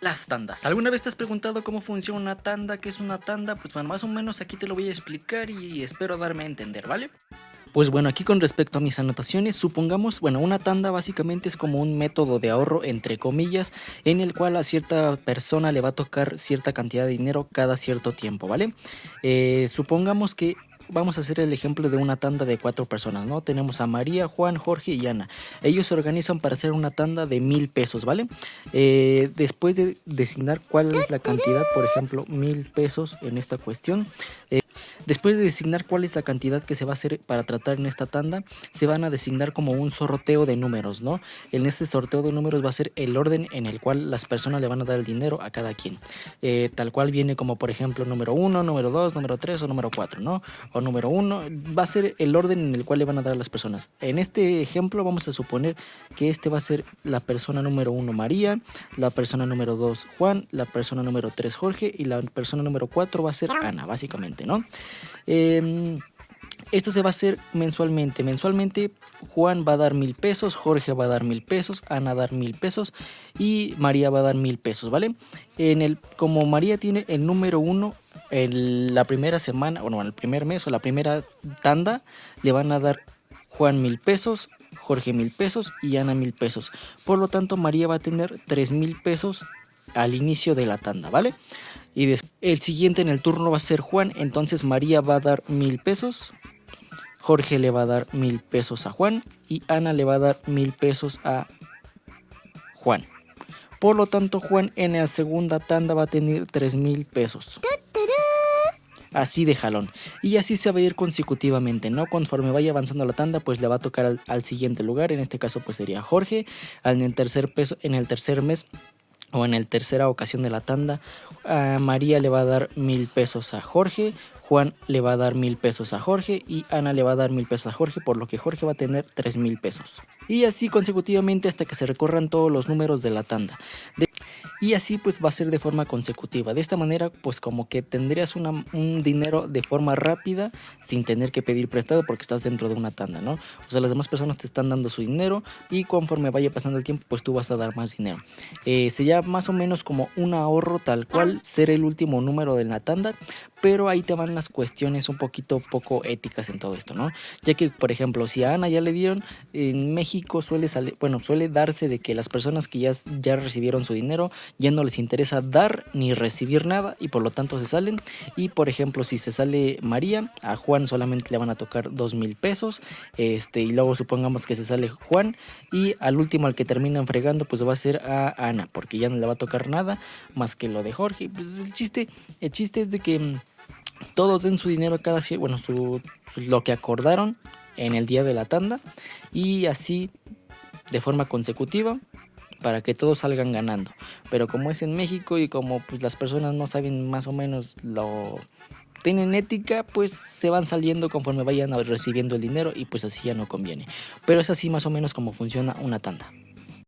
Las tandas. ¿Alguna vez te has preguntado cómo funciona una tanda? ¿Qué es una tanda? Pues bueno, más o menos aquí te lo voy a explicar y espero darme a entender, ¿vale? Pues bueno, aquí con respecto a mis anotaciones, supongamos, bueno, una tanda básicamente es como un método de ahorro, entre comillas, en el cual a cierta persona le va a tocar cierta cantidad de dinero cada cierto tiempo, ¿vale? Supongamos que vamos a hacer el ejemplo de una tanda de 4 personas, ¿no? Tenemos a María, Juan, Jorge y Ana. Ellos se organizan para hacer una tanda de 1000 pesos, ¿vale? Después de designar cuál es la cantidad, por ejemplo, 1000 pesos en esta cuestión. Después de designar cuál es la cantidad que se va a hacer para tratar en esta tanda, se van a designar como un sorteo de números, ¿no? En este sorteo de números va a ser el orden en el cual las personas le van a dar el dinero a cada quien. Tal cual viene como por ejemplo número 1, número 2, número 3 o número 4, ¿no? O número 1, va a ser el orden en el cual le van a dar a las personas. En este ejemplo vamos a suponer que este va a ser la persona número 1 María, la persona número 2 Juan, la persona número 3 Jorge y la persona número 4 va a ser Ana, básicamente, ¿no? Eh, Esto se va a hacer mensualmente. Mensualmente Juan va a dar 1000 pesos, Jorge va a dar 1000 pesos, Ana va a dar 1000 pesos y María va a dar 1000 pesos, ¿vale? Como María tiene el número uno, en la primera semana, bueno, en el primer mes o la primera tanda, le van a dar Juan 1000 pesos, Jorge 1000 pesos y Ana 1000 pesos. Por lo tanto, María va a tener 3000 pesos al inicio de la tanda, ¿vale? Y el siguiente en el turno va a ser Juan, entonces María va a dar 1000 pesos, Jorge le va a dar 1000 pesos a Juan y Ana le va a dar 1000 pesos a Juan. Por lo tanto, Juan en la segunda tanda va a tener 3000 pesos. Así de jalón. Y así se va a ir consecutivamente, ¿no? Conforme vaya avanzando la tanda, pues le va a tocar al siguiente lugar. En este caso, pues sería Jorge. En el tercer mes o en el tercera ocasión de la tanda, a María le va a dar 1000 pesos a Jorge, Juan le va a dar 1000 pesos a Jorge y Ana le va a dar 1000 pesos a Jorge, por lo que Jorge va a tener 3000 pesos. Y así consecutivamente hasta que se recorran todos los números de la tanda. Y así pues va a ser de forma consecutiva. De esta manera pues como que tendrías un dinero de forma rápida sin tener que pedir prestado porque estás dentro de una tanda, ¿no? O sea, las demás personas te están dando su dinero y conforme vaya pasando el tiempo pues tú vas a dar más dinero. Sería más o menos como un ahorro tal cual ser el último número de la tanda, pero ahí te van las cuestiones un poquito poco éticas en todo esto, ¿no? Ya que, por ejemplo, si a Ana ya le dieron, en México suele darse de que las personas que ya recibieron su dinero ya no les interesa dar ni recibir nada y por lo tanto se salen. Y por ejemplo, si se sale María, a Juan solamente le van a tocar 2000 pesos, y luego supongamos que se sale Juan y al último al que terminan fregando pues va a ser a Ana, porque ya no le va a tocar nada más que lo de Jorge. Pues el chiste es de que todos den su dinero bueno, lo que acordaron en el día de la tanda y así de forma consecutiva para que todos salgan ganando. Pero como es en México y como pues las personas no saben más o menos lo tienen ética, pues se van saliendo conforme vayan recibiendo el dinero y pues así ya no conviene. Pero es así más o menos como funciona una tanda.